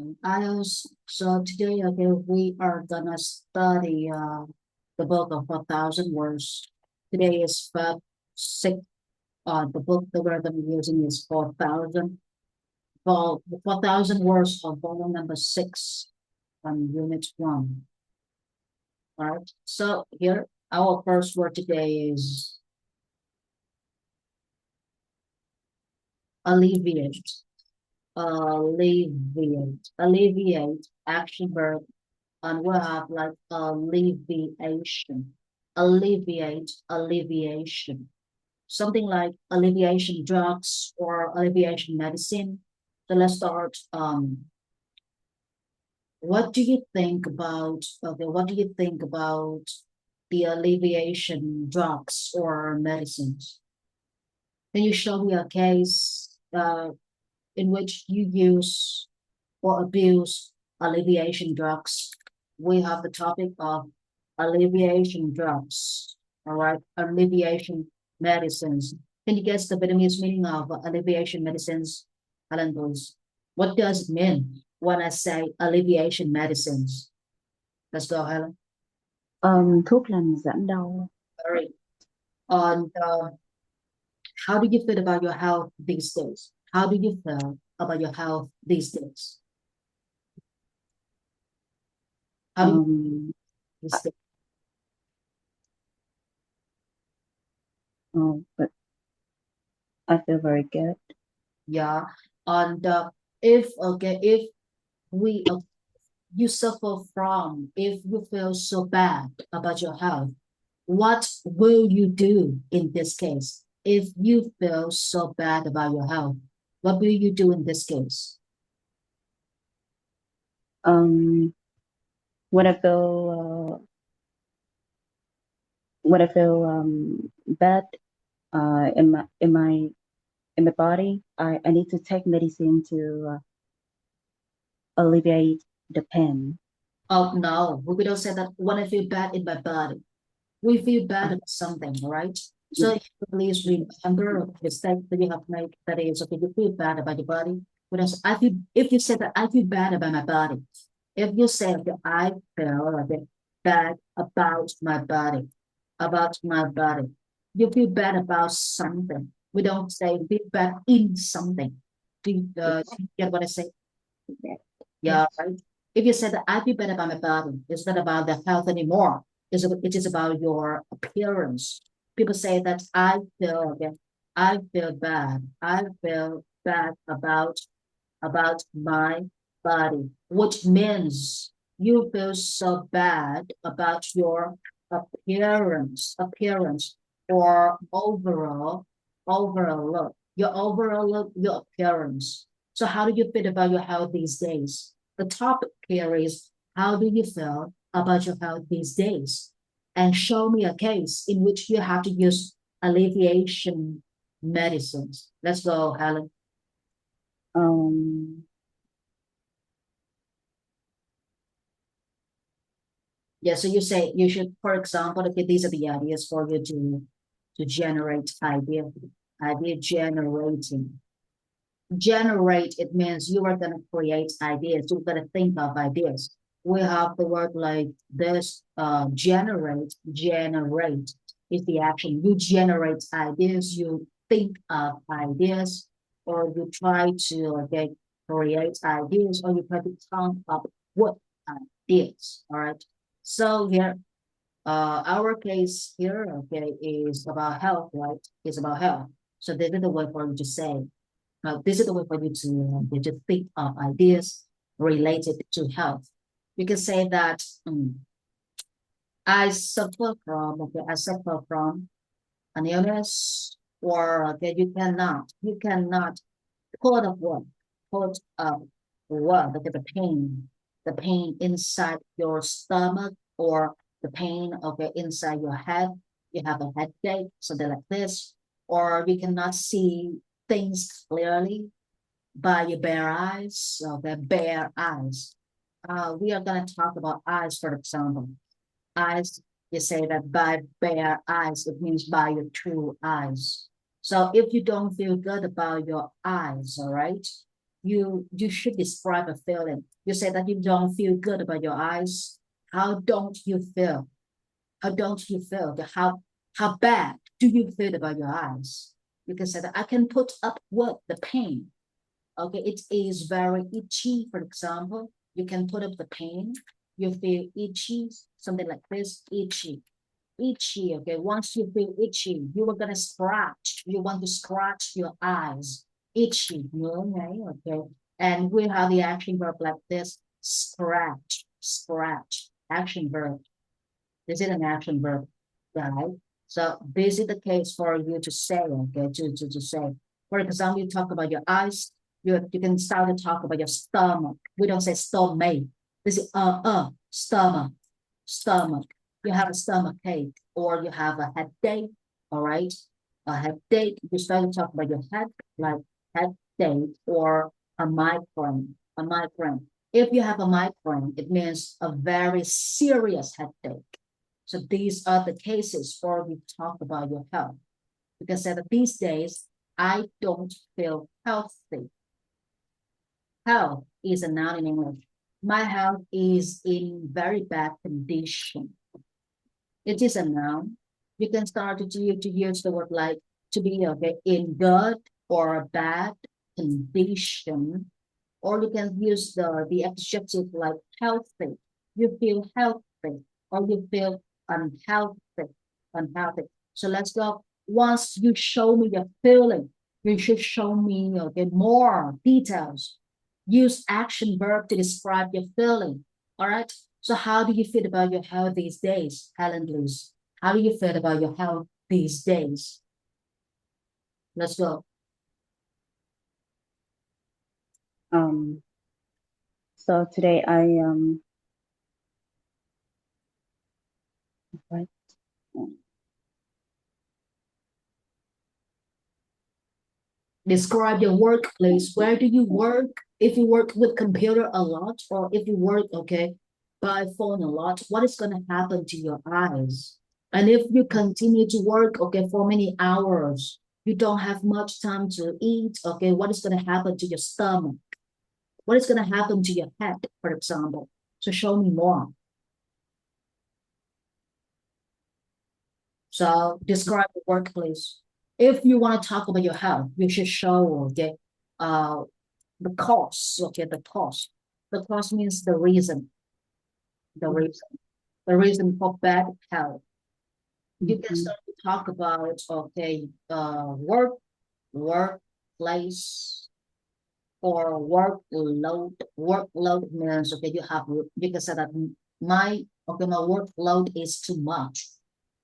Ielts. So today, we are gonna study the book of 1,000 words. Today is Feb 6. The book that we're gonna be using is 4,000. Well, 4,000 words of volume number 6 on unit 1. All right. So here, our first word today is alleviate. Alleviate, action verb, and we'll have like alleviation, alleviation, something like alleviation drugs or alleviation medicine. So let's start. What do you think about, what do you think about the alleviation drugs or medicines? Can you show me a case in which you use or abuse alleviation drugs? We have the topic of alleviation drugs, all right, alleviation medicines. Can you guess the Vietnamese meaning of alleviation medicines, Helen, please? What does it mean when I say alleviation medicines? Let's go, Helen. Thuốc làm giảm đau. All right. And how do you feel about your health these days? How do you feel about your health these days? How do you Um, these days? but I feel very good. Yeah. And if we you suffer from, if you feel so bad about your health, what will you do in this case? If you feel so bad about your health, what will you do in this case? Um, when I feel bad in my body, I need to take medicine to alleviate the pain. Oh no, we don't say that when I feel bad in my body. We feel bad Uh, about something, all right? So yes. if you please remember the mistake that you have made, that is, okay, you feel bad about your body. Whereas I feel, if you say that I feel bad about my body, if you say that I feel a bit bad about my body, you feel bad about something. We don't say feel bad in something. Do you get what I say? Yeah, Yes. right. If you said that I feel bad about my body, it's not about the health anymore. It is about your appearance. People say that I feel bad. I feel bad about my body, which means you feel so bad about your appearance or overall look, your appearance. So how do you feel about your health these days? The topic here is how do you feel about your health these days? And show me a case in which you have to use alleviation medicines. Let's go, Helen. Um, Yeah, so you say you should, for example, okay, these are the ideas for you to generate idea generating. Generate, it means you are going to create ideas. You're going to think of ideas. We have the word like this, generate is the action. You generate ideas, you think of ideas, or you try to create ideas, or you try to come up with ideas. All right. So here, our case here, okay, is about health, right? It's about health. So this is the way for you to say, this is the way for you to think of ideas related to health. You can say that I suffer from an illness, or okay, you cannot put a word, put a word, okay, the pain inside your stomach, or the pain, okay, inside your head. You have a headache, something like this, or you cannot see things clearly by your bare eyes, okay, bare eyes. We are going to talk about eyes, for example. Eyes, you say that by bare eyes, it means by your true eyes. So if you don't feel good about your eyes, all right, you should describe a feeling. You say that you don't feel good about your eyes. How don't you feel? How don't you feel? How bad do you feel about your eyes? You can say that I can put up with the pain. Okay, it is very itchy, for example. You can put up the pain. You feel itchy, something like this, itchy. Itchy, okay. Once you feel itchy, you are gonna scratch. You want to scratch your eyes. Itchy, okay. And we have the action verb like this, scratch, scratch, action verb. This is an action verb, right? So this is the case for you to say, okay, to say. For example, you talk about your eyes, you can start to talk about your stomach. We don't say stomach. This is stomach, stomach. You have a stomach ache or you have a headache, all right? A headache, you start to talk about your head, like headache or a migraine, a migraine. If you have a migraine, it means a very serious headache. So these are the cases where we talk about your health. Because that these days, I don't feel healthy. Health is a noun in English. My health is in very bad condition. It is a noun. You can start to use the word like to be okay, in good or bad condition. Or you can use the adjective like healthy. You feel healthy or you feel unhealthy, unhealthy. So let's go. Once you show me your feeling, you should show me okay, more details. Use action verb to describe your feeling. All right. So how do you feel about your health these days, Helen, please? How do you feel about your health these days? Let's go. So today what? Describe your workplace. Where do you work? If you work with computer a lot, or if you work, okay, by phone a lot, what is going to happen to your eyes? And if you continue to work, okay, for many hours, you don't have much time to eat, okay, what is going to happen to your stomach? What is going to happen to your head, for example? So show me more. So describe the workplace. If you want to talk about your health, you should show, okay, the cause, okay, the cause. The cause means the reason, the reason, the reason for bad health. You can start to talk about, okay, workplace, or workload. Workload means, okay, you can say that my workload is too much.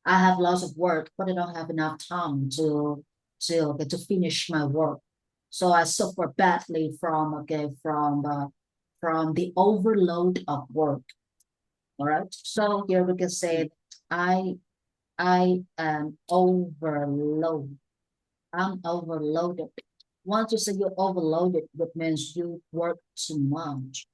I have lots of work, but I don't have enough time to finish my work. So I suffer badly from the overload of work. All right. So here we can say I I am overloaded. I'm overloaded. Once you say you're overloaded, that means you work too much.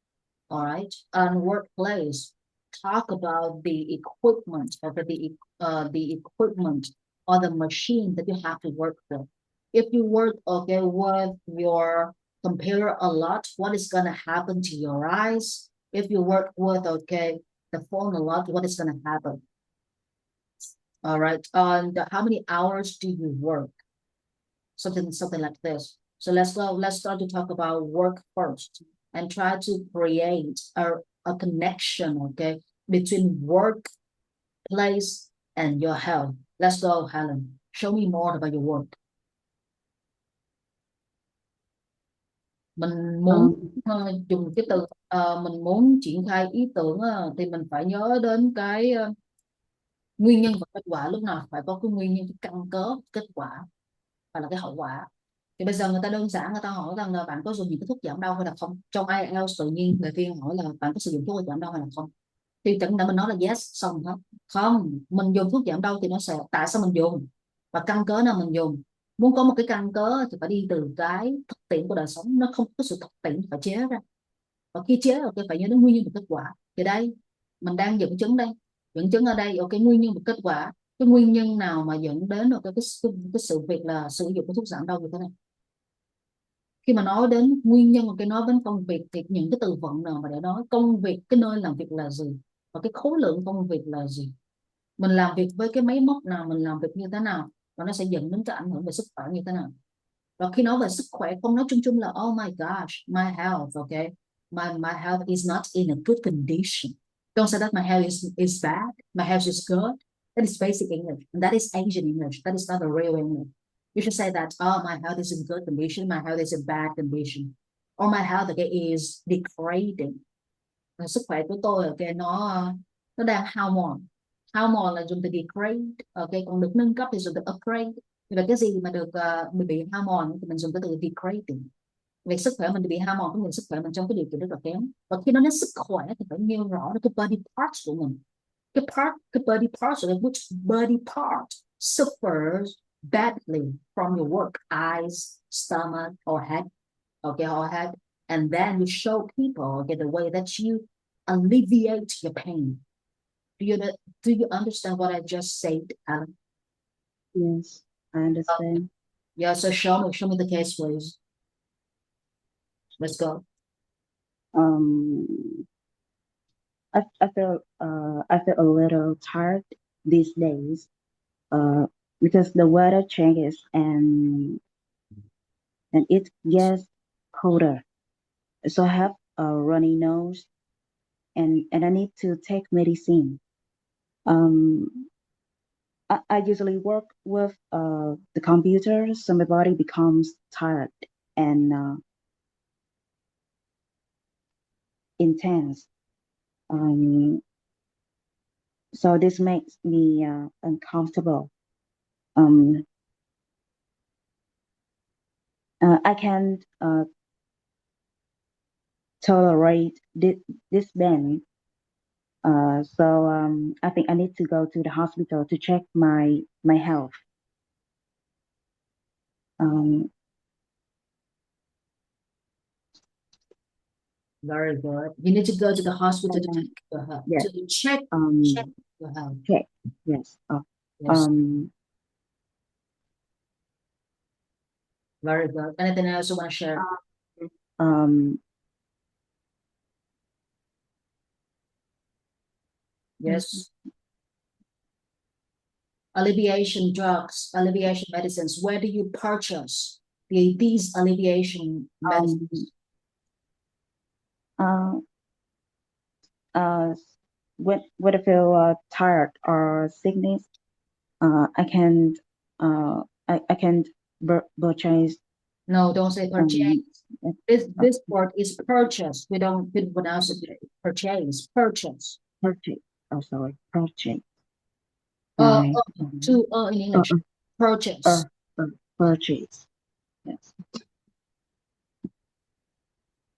All right. And workplace, talk about the equipment or the equipment or the machine that you have to work with. If you work okay with your computer a lot, what is gonna happen to your eyes? If you work with okay the phone a lot, what is gonna happen? All right. And how many hours do you work? Something like this. So let's go. Let's start to talk about work first and try to create a connection, okay, between work, place, and your health. Let's go, Helen. Show me more about your work. Mình muốn dùng cái từ mình muốn triển khai ý tưởng thì mình phải nhớ đến cái nguyên nhân và kết quả, lúc nào phải có cái nguyên nhân, cái căn cớ kết quả và là cái hậu quả. Thì bây giờ người ta đơn giản, người ta hỏi rằng là bạn có dùng những cái thuốc giảm đau hay là không. Trong IELTS tự nhiên người viên hỏi là bạn có sử dụng thuốc giảm đau hay là không, thì chẳng đã mình nói là yes xong hết. Không, mình dùng thuốc giảm đau thì nó sẽ tại sao mình dùng và căn cớ nào mình dùng. Muốn có một cái căn cớ thì phải đi từ cái thực tiễn của đời sống, nó không có sự thực tiễn phải chế ra, và khi chế rồi phải nhớ đến nguyên nhân và kết quả. Thì đây mình đang dẫn chứng đây, dẫn chứng ở đây cái nguyên nhân và kết quả. Cái nguyên nhân nào mà dẫn đến cái sự việc là sử dụng cái thuốc giảm đau như thế này. Khi mà nói đến nguyên nhân, cái nói đến công việc thì những cái từ vựng nào mà để nói công việc, cái nơi làm việc là gì và cái khối lượng công việc là gì, mình làm việc với cái máy móc nào, mình làm việc như thế nào, và nó sẽ dẫn đến cái ảnh hưởng về sức khỏe như thế nào. Và khi nói về sức khỏe không nói chung chung là oh my gosh my health, okay, my health is not in a good condition. Don't say that my health is bad, my health is good. That is basic English, and that is Asian English, that is not the real English. You should say that oh my health is in good condition, my health is in bad condition, or my health okay, is degrading. Sức khỏe của tôi okay, nó đang hao mòn. Hao mòn là dùng từ degrade, okay, còn được nâng cấp thì dùng từ upgrade. Và cái gì mà được mình bị hao mòn thì mình dùng cái từ degrading. Về sức khỏe mình bị hao mòn, có nghĩa sức khỏe mình trong cái điều kiện rất là kém. Và khi nói đến sức khỏe thì phải nêu rõ cái body parts của mình. Cái body parts, which body part suffers badly from your work, eyes, stomach, or head, okay, or head, and then you show people okay the way that you alleviate your pain. Do you understand what I just said, Alan? Yes, I understand. Yeah, so show me the case, please. Let's go. Um, I feel a little tired these days. Uh, because the weather changes and it gets colder. So I have a runny nose and I need to take medicine. Um, I usually work with the computer, so my body becomes tired and intense. Um, so this makes me uncomfortable. Um, I can't tolerate this pain. So I think I need to go to the hospital to check my health. Um, Very good. You need to go to the hospital to and, check your health, yes. to check Um, your health. check. Yes. Yes, Um, very good. Anything else you want to share? um, Yes. Alleviation drugs, alleviation medicines. Where do you purchase these alleviation um, medicines? uh, uh, when I feel tired or sickness, I can I can purchase No, don't say purchase. um, This word is purchase. We don't pronounce it purchase. Purchase. purchase. Oh, sorry, purchase. Uh, My to in uh, English. uh, uh, Purchase. purchase. Yes.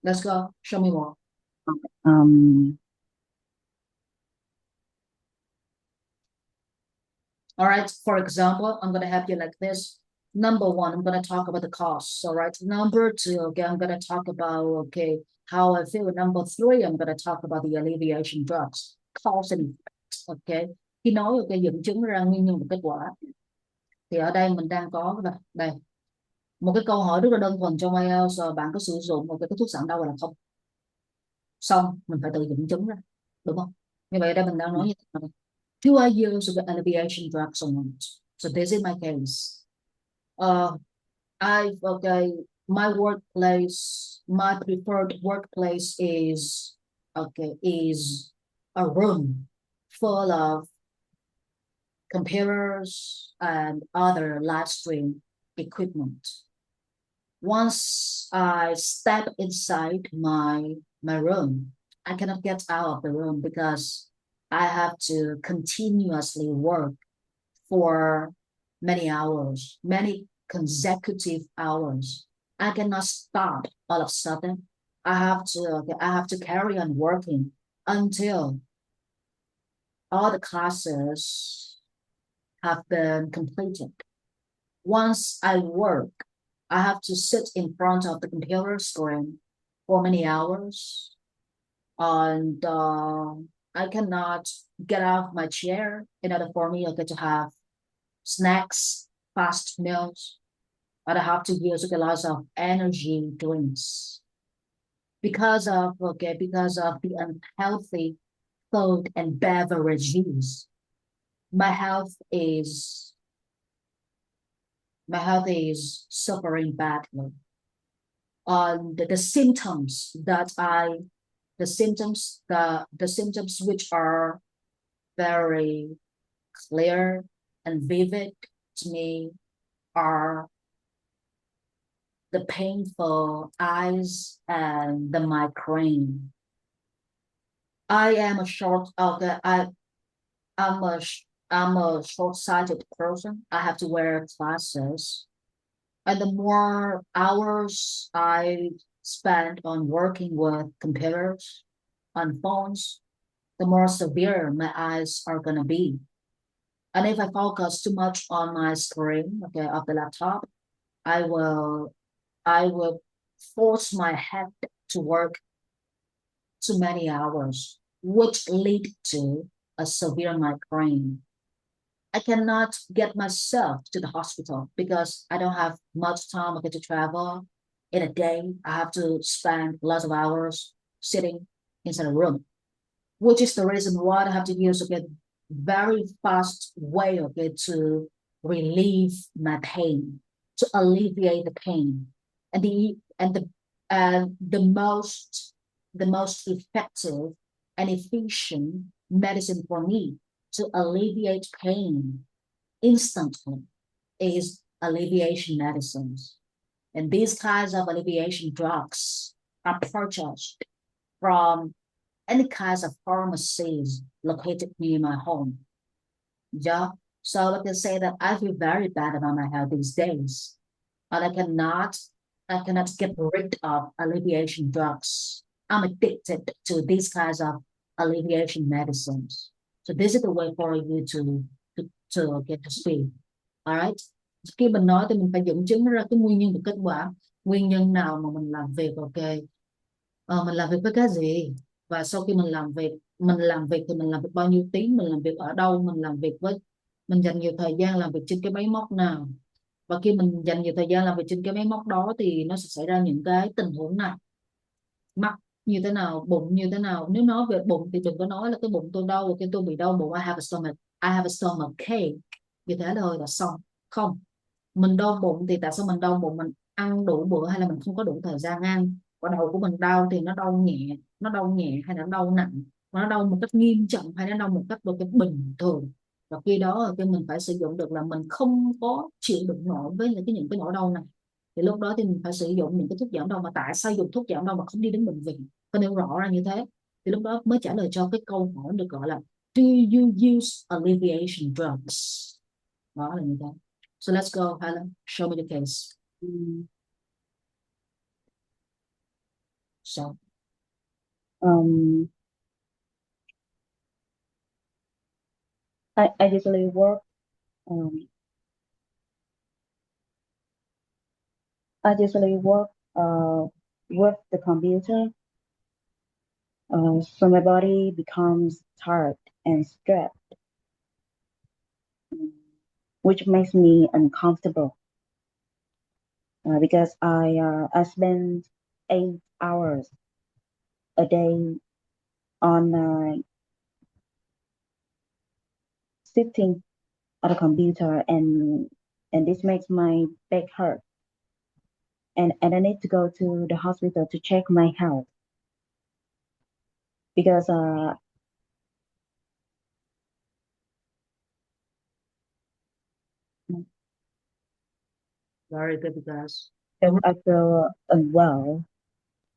Let's go. Show me more. Um. All right. For example, I'm gonna help you like this. Number one, I'm gonna talk about the costs. All right. Number two, okay, I'm gonna talk about okay how I feel. Number three, I'm gonna talk about the alleviation drugs, cause and effects. Okay. Khi nói okay dẫn chứng ra nguyên nhân và kết quả thì ở đây mình đang có đây một cái câu hỏi rất là đơn thuần trong IELTS, bạn có sử dụng một cái thuốc giảm đau hay là không, xong mình phải tự dẫn chứng ra, đúng không? Như vậy ở đây mình đang nói như thế này. Do I use the alleviation drugs or not? So this is my case. Okay, my workplace, my preferred workplace is a room full of computers and other live stream equipment. Once I step inside my room, I cannot get out of the room because I have to continuously work for many hours, many consecutive hours. I cannot stop all of a sudden. I have to carry on working until all the classes have been completed. Once I work, I have to sit in front of the computer screen for many hours, and I cannot get out of my chair in order for me to have snacks, fast meals. and I have to use a lot of energy drinks because of the unhealthy food and beverages. My health is my health is suffering badly. The symptoms that I the symptoms which are very clear and vivid to me are the painful eyes and the migraine. I am a short okay, I'm a I'm a short-sighted person. I have to wear glasses. And the more hours I spend on working with computers, on phones, the more severe my eyes are gonna be. And if I focus too much on my screen, okay, of the laptop, I will I will force my head to work too many hours, which lead to a severe migraine. I cannot get myself to the hospital because I don't have much time okay, to travel. In a day, I have to spend lots of hours sitting inside a room, which is the reason why I have to use a very fast way to relieve my pain, to alleviate the pain. And the most effective and efficient medicine for me to alleviate pain instantly is alleviation medicines. And these kinds of alleviation drugs are purchased from any kinds of pharmacies located near my home. Yeah. So I can say that I feel very bad about my health these days. And I cannot get rid of alleviation drugs. I'm addicted to these kinds of alleviation medicines. So this is the way for you to get to speak. Alright. Khi mình nói thì mình phải dẫn chứng ra cái nguyên nhân và kết quả. Nguyên nhân nào mà mình làm việc ok. Mình làm việc với cái gì? Và sau khi mình làm việc thì mình làm việc bao nhiêu tiếng, mình làm việc ở đâu, mình dành nhiều thời gian làm việc trên cái máy móc nào. Và khi mình dành nhiều thời gian làm việc trên cái máy móc đó thì nó sẽ xảy ra những cái tình huống này. Mắt như thế nào, bụng như thế nào. Nếu nói về bụng thì đừng có nói là cái bụng tôi đau, cái tôi bị đau bụng, I have a stomach ache. Như thế thôi là xong. Không, mình đau bụng thì tại sao mình đau bụng, mình ăn đủ bữa hay là mình không có đủ thời gian ăn. Còn đầu của mình đau thì nó đau nhẹ hay là nó đau nặng, mà nó đau một cách nghiêm trọng hay nó đau một cách một cách bình thường. Và khi đó thì mình phải sử dụng được là mình không có chịu đựng nổi với những cái nỗi đau này, thì lúc đó thì mình phải sử dụng những cái thuốc giảm đau. Mà tại sao dùng thuốc giảm đau mà không đi đến bệnh viện, có nêu rõ ra như thế, thì lúc đó mới trả lời cho cái câu hỏi được gọi là do you use alleviation drugs, đó là như thế. So let's go, Helen. Show me the case. So, Um, I usually work. Um, I usually work with the computer. So my body becomes tired and stressed, which makes me uncomfortable because I spend 8 hours a day on sitting at a computer, and this makes my back hurt, and I need to go to the hospital to check my health because very good, guys. I feel unwell.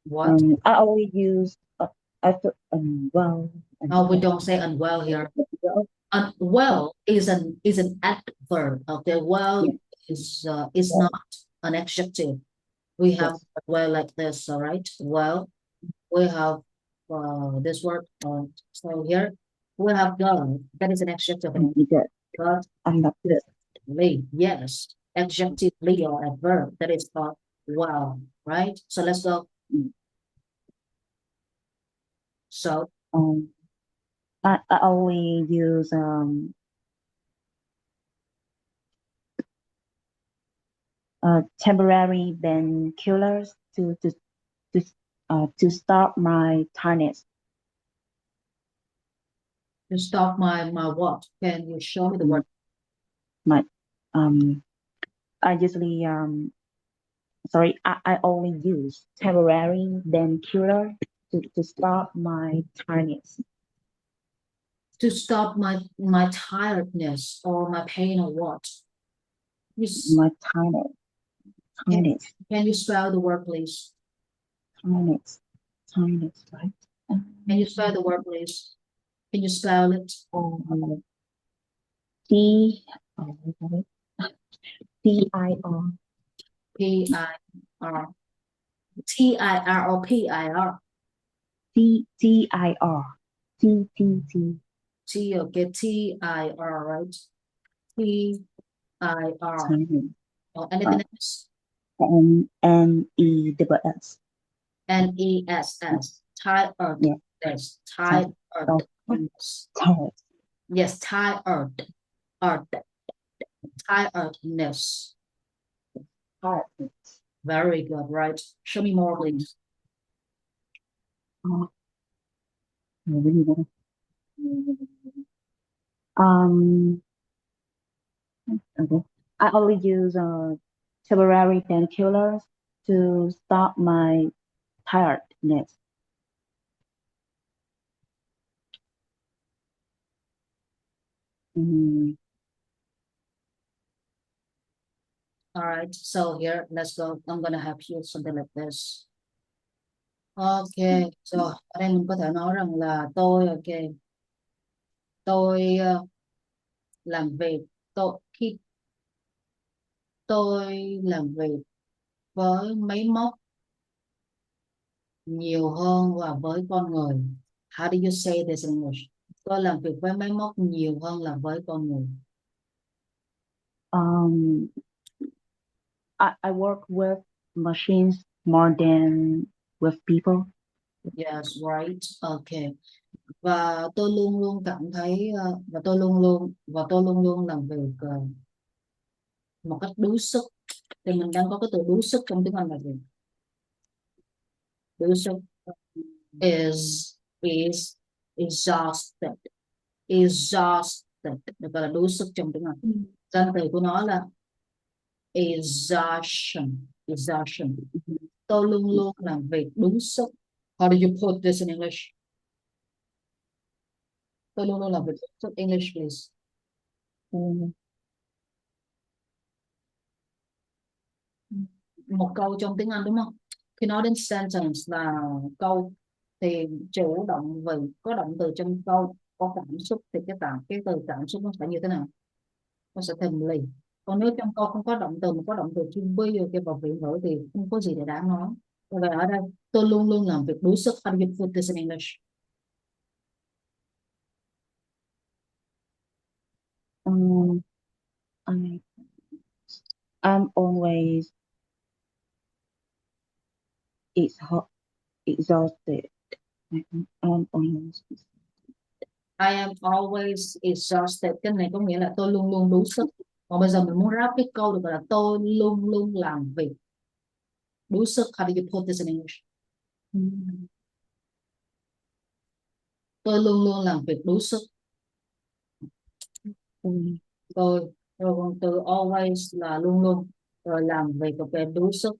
What? I always use I feel unwell. Oh, we don't say unwell here. Unwell is an adverb. Okay, well is Yeah. not an adjective. We have Yes. well like this. All right. Well, we have this word. So here we have God. That is an adjective. I'm good. God, I'm not good. yes, adjectively or adverb. That is called well. Right. So let's go. Mm. So Um, I always use temporary painkillers to stop my tiredness. To stop my what? Can you show me the word? My I usually I only use temporary painkiller to stop my tiredness. To stop my tiredness or my pain or what? My tiredness. Can you spell the word, please? Tiredness, right? Can you spell the word, please? Can you spell it? T T I R P-I-R. T-I-R or P-I-R? T I R T T T. T, okay, T-I-R, right? T-I-R. Or anything else? N-E-S-S. N-E-S-S. Tired. Yes, tired. Yes, tired. Tiredness. Very good, right? Show me more, please. Okay. I only use temporary painkillers to stop my tiredness. All right, so here, let's go. I'm gonna have you something like this. Ok, rồi, ở đây mình có thể nói rằng là tôi làm việc, khi tôi làm việc với máy móc nhiều hơn và với con người. How do you say this in English? Tôi làm việc với máy móc nhiều hơn là với con người. I work with machines more than with people. Yes, right. Ok. Và tôi luôn luôn cảm thấy và tôi luôn luôn làm việc một cách đuối sức. Thì mình đang có cái từ đuối sức trong tiếng Anh là gì? Đuối sức is exhausted. Được gọi là đuối sức trong tiếng Anh. Danh từ của nó là exhaustion. Tôi luôn luôn làm việc đuối sức. How do you put this in English? Tôi luôn luôn làm việc đuối sức. English, please. Một câu trong tiếng Anh đúng không? Khi nói đến sentence là câu thì chủ động vị có động từ trong câu, có cảm xúc thì cái từ cảm xúc nó phải như thế nào? Nó sẽ thình lì. Còn nếu trong câu không có động từ mà có động từ to be cái vào vị ngữ thì không có gì để đáng nói. Vậy ở đây tôi luôn luôn làm việc đuối sức. How do you put this in English? I'm always exhausted. I am always exhausted. Cái này có nghĩa là tôi luôn luôn đuối sức. Còn bây giờ mình muốn ráp cái câu được gọi là tôi luôn luôn làm việc đuối sức. How do you put this in English? Tôi luôn luôn làm việc đuối sức. Tôi rồi còn từ always là luôn luôn, rồi làm việc về đuối sức.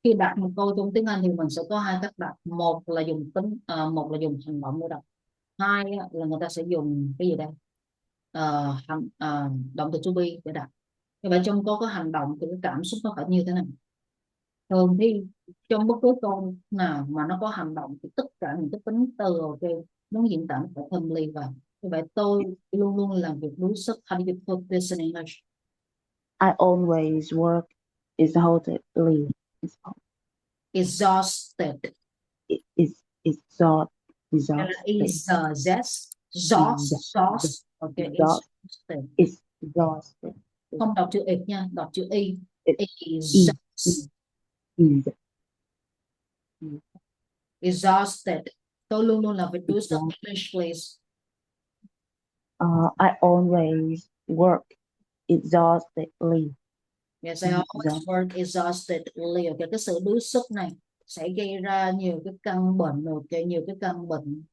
Khi đặt một câu trong tiếng Anh thì mình sẽ có hai cách đặt. Một là dùng một là dùng hành động để đặt. Hai là người ta sẽ dùng cái gì đây? Động từ to be để đặt. Như vậy trong có hành động thì cái cảm xúc nó phải như thế nào? Thường thì trong bất cứ câu nào mà nó có hành động thì tất cả những cái tính từ nó diễn tả nó phải thâm ly vào. Như vậy tôi luôn luôn làm việc đuối sức. How do you put this in English? I always work exhaustedly. Exhausted. Exhausted. Okay, exhausted. Không đọc chữ it nha, đọc chữ y. Exhausted. Tôi luôn luôn làm việc đuối sức. English, please. I always work exhaustedly. Yes, I always work exhaustedly. Okay, cái sự đuối sức này sẽ gây ra nhiều cái căn bệnh. Okay, nhiều cái căn bệnh.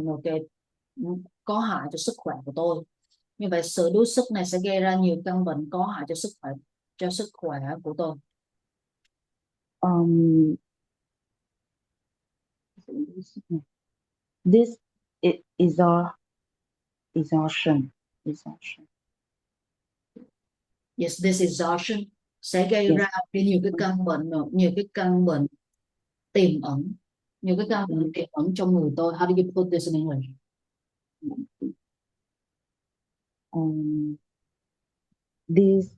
Okay, có hại cho sức khỏe của tôi. Như vậy sự đuối sức này sẽ gây ra nhiều căn bệnh có hại cho sức khỏe của tôi. This is our exhaustion. Yes, this exhaustion sẽ gây ra nhiều cái căn bệnh tiềm ẩn, nhiều cái căn bệnh tiềm ẩn trong người tôi. How do you put this in English? This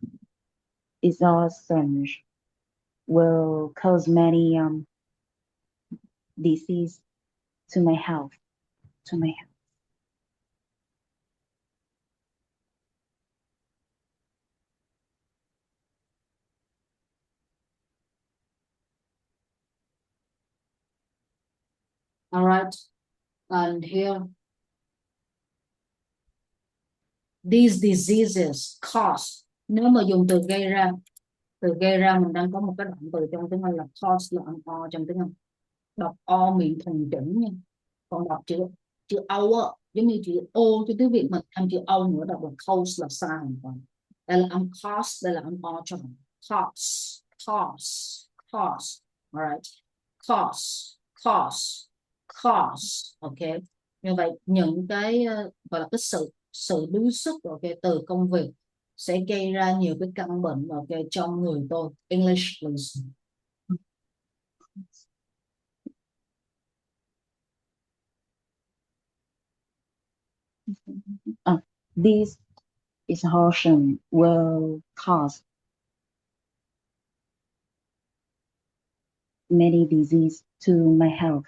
exhaustion will cause many disease to my health. All right, and here these diseases cause. Nếu mà dùng từ gây ra mình đang có một cái động từ trong tiếng Anh là cause, là âm o trong tiếng Anh. Đọc o miệng thuần chỉnh nha. Còn đọc chữ âu á, giống như chữ o cho tiếng Việt mình thêm chữ âu nữa, đọc là cause là sai hoàn toàn. Đây là âm cause, đây là âm o trong cause. Alright, cause. Okay, như vậy những cái gọi là cái sự đuối sức, okay, từ công việc sẽ gây ra nhiều cái căn bệnh, okay, trong người tôi. English please. This exhaustion will cause many disease to my health.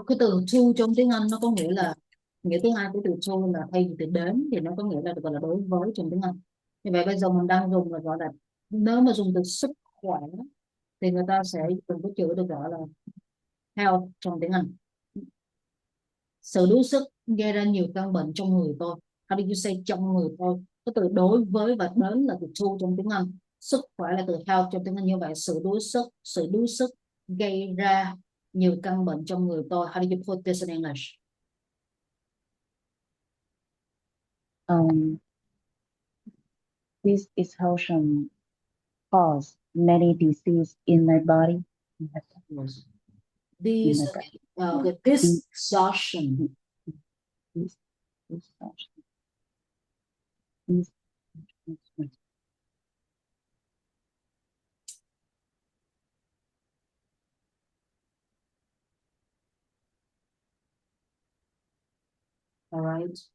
Cái từ to trong tiếng Anh nó có nghĩa là, nghĩa thứ hai của từ to là thay vì từ đến thì nó có nghĩa là gọi là đối với trong tiếng Anh. Như vậy bây giờ mình đang dùng là gọi là, nếu mà dùng từ sức khỏe thì người ta sẽ dùng cái chữ được gọi là health trong tiếng Anh. Sự đuối sức gây ra nhiều căn bệnh trong người tôi. How do you say trong người tôi? Cái từ đối với và đến là từ to trong tiếng Anh. Sức khỏe là từ health trong tiếng Anh. Như vậy sự đuối sức gây ra nhiều căn bệnh trong người tôi. How do you put this in English? This exhaustion cause many disease in my body. Yes. This exhaustion. All right.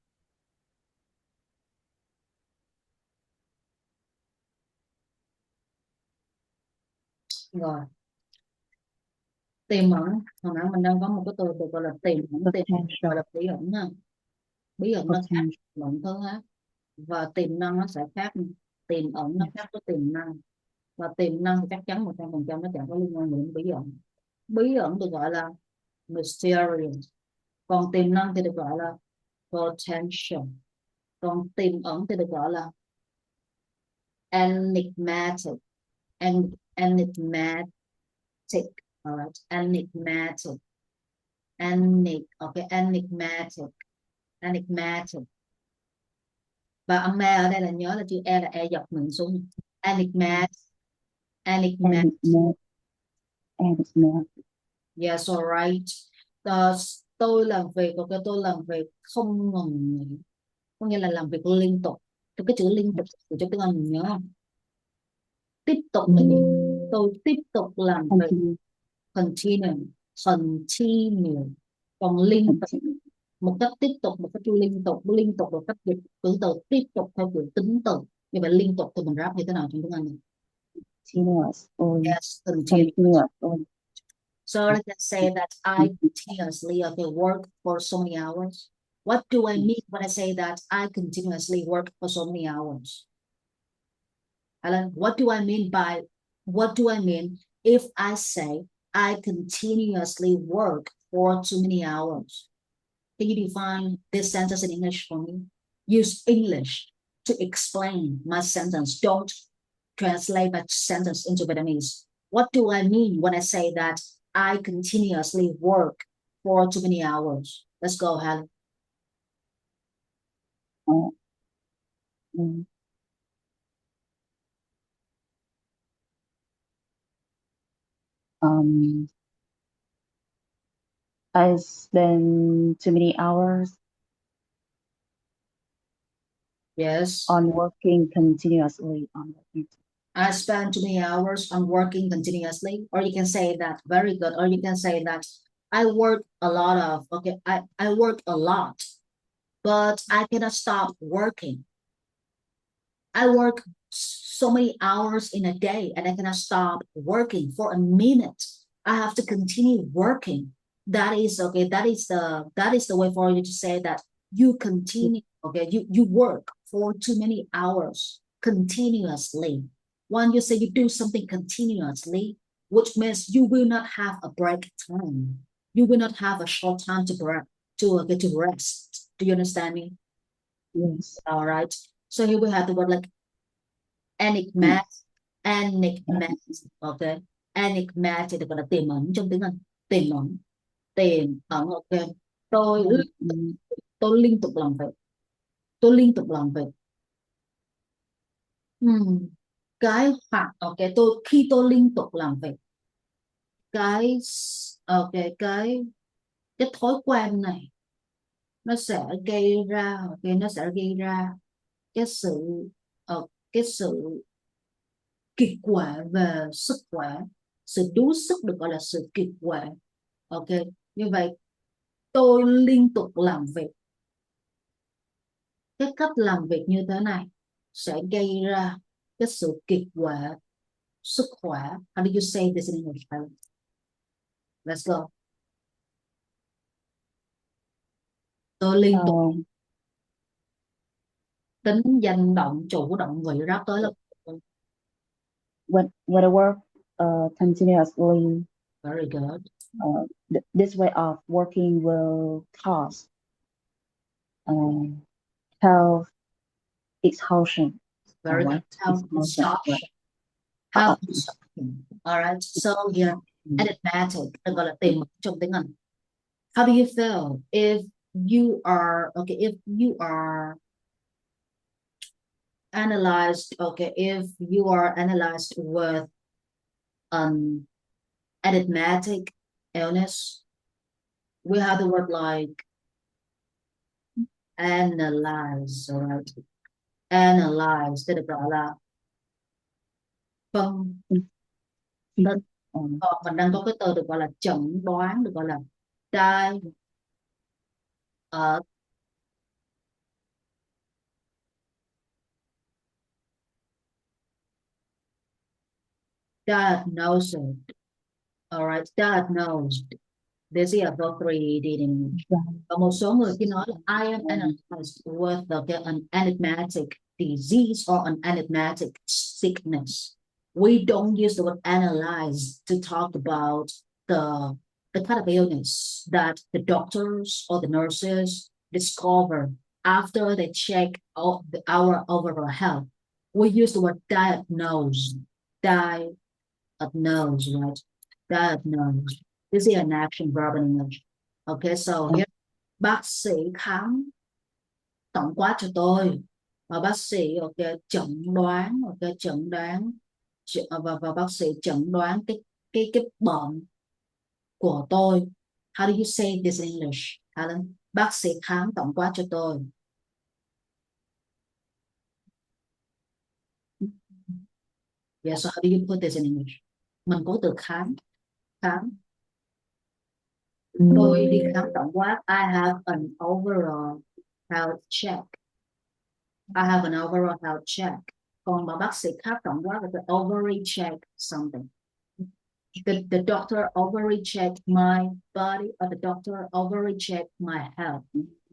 Rồi. Tiềm ẩn. Hồi nãy mình đang có một cái từ gọi là tiềm ẩn, gọi là bí ẩn ha. Bí ẩn nó khác mọi thứ hết. Và tiềm năng nó sẽ khác. Tiềm ẩn nó khác với tiềm năng. Và tiềm năng thì chắc chắn 100% nó chẳng có liên quan đến bí ẩn. Bí ẩn được gọi là mysterious. Còn tiềm năng thì được gọi là potential. Còn tiềm ẩn thì được gọi là enigmatic. Enigmatic. Alright, enigmatic. Enigmatic. Và âm e ở đây là nhớ là chữ e là e dọc miệng xuống. Enigmatic. Yes, alright. Tôi làm việc, ok, tôi làm việc không ngừng nghỉ, có nghĩa là làm việc liên tục. Thì cái chữ liên tục thì cho tiếng Anh mình nhớ không? Tiếp tục là gì? Tôi tiếp tục làm việc. Continue. Còn liên tục, một cách tiếp tục, một cách liên tục một cách dịch từ từ tiếp tục theo kiểu tính từ. Như vậy liên tục thì mình ráp như thế nào trong tiếng Anh? Continuous. Yes, continuous. So let's say that I continuously work for so many hours. What do I mean when I say that I continuously work for so many hours? Alan, what do I mean if I say I continuously work for too many hours? Can you define this sentence in English for me? use English to explain my sentence. Don't translate my sentence into Vietnamese. What do I mean when I say that I continuously work for too many hours? Let's go, Helen. Uh, mm, um, I spend too many hours Yes. on working continuously on it. I spend too many hours on working continuously. Or you can say that, very good. Or you can say that I work a lot of, okay, I work a lot, but I cannot stop working. I work so many hours in a day and I cannot stop working for a minute. I have to continue working. That is okay. That is the way for you to say that you continue. Okay, you work for too many hours continuously. When you say you do something continuously, which means you will not have a break time. You will not have a short time to break to get to rest. Do you understand me? Yes. All right. So here we have the word like Mm. enigmatic, enigmatic, ok, enigmatic được gọi là tiềm ẩn trong tiếng Anh, tiềm ẩn, ok. tôi Mm, mm, tôi liên tục làm việc, tôi liên tục làm việc. Hmm. Cái hoặc ok, khi tôi liên tục làm việc, cái ok, cái thói quen này nó sẽ gây ra, ok, nó sẽ gây ra cái sự cái sự kiệt quệ về sức khỏe. Sự đuối sức được gọi là sự kiệt quệ, ok. Như vậy tôi liên tục làm việc, cái cách làm việc như thế này sẽ gây ra cái sự kiệt quệ sức khỏe. How do you say this in English? Let's go. Tôi liên tục, um, tính danh động chủ động vị ráp tới là when I work continuously, very good, this way of working will cause um, health exhaustion. All very good. right, Health exhaustion. Right. exhaustion, Uh, uh, health exhaustion. All right, so here mm, enigmatic được gọi là tiềm ẩn trong tiếng Anh. How do you feel if you are okay, if you are analyzed, okay, if you are analyzed with an enigmatic illness? We have the word like analyze, all right? Analyze tức được gọi là phân mm, tích. um, Còn mình đang có cái từ được gọi là chẩn đoán, được gọi là di uh, diagnosis, all right, diagnosed. This is a verb 3D in English. Và một số người khi nói là I am analyzed with an enigmatic disease or an enigmatic sickness. We don't use the word analyze to talk about the kind of illness that the doctors or the nurses discover after they check our overall health. We use the word diagnose, diagnose, right? Diagnose. This is an action verb in English. Okay, so here, bác sĩ khám tổng quát cho tôi. Và bác sĩ, ok, chẩn đoán, ok, chẩn đoán và bác sĩ chẩn đoán cái bệnh của tôi. How do you say this in English, Alan? Bác sĩ khám tổng quát cho tôi. Yeah, so how do you put this in English? Mình có từ khám, khám. Tôi đi khám tổng quát. I have an overall health check. I have an overall health check. Còn mà bác sĩ khác tổng quát là the ovary check something. The doctor ovary checked my body, or the doctor ovary checked my health.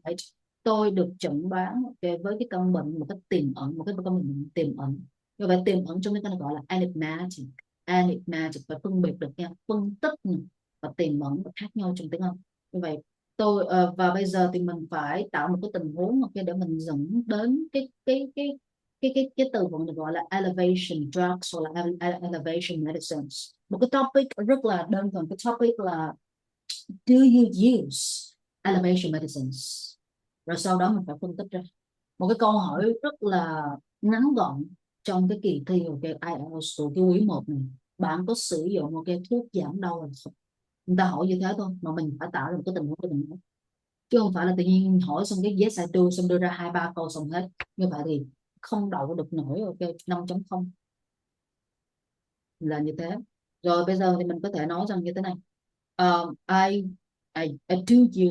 Right? Tôi được chẩn đoán okay, với cái căn bệnh một cách tiềm ẩn, một cái căn bệnh tiềm ẩn. Như vậy tiềm ẩn trong cái này gọi là enigmatic. Enigmatic phải phân biệt được nha, phân tích và tiềm ẩn khác nhau trong tiếng Anh. Như vậy Và bây giờ thì mình phải tạo một cái tình huống, ok, để mình dẫn đến cái từ vựng được gọi là elevation drugs hoặc là elevation medicines. Một cái topic rất là đơn thuần, cái topic là do you use elevation medicines, rồi sau đó mình phải phân tích ra một cái câu hỏi rất là ngắn gọn trong cái kỳ thi ok IELTS của cái quý 1 này: bạn có sử dụng một cái thuốc giảm đau hay không? Người ta hỏi như thế thôi mà mình phải tạo ra một cái tình huống để mình nói, chứ không phải là tự nhiên hỏi xong cái yes I do xong đưa ra 2-3 câu xong hết. Như vậy thì không đậu được nổi ok 5.0, là như thế. Rồi bây giờ thì mình có thể nói rằng như thế này: I do use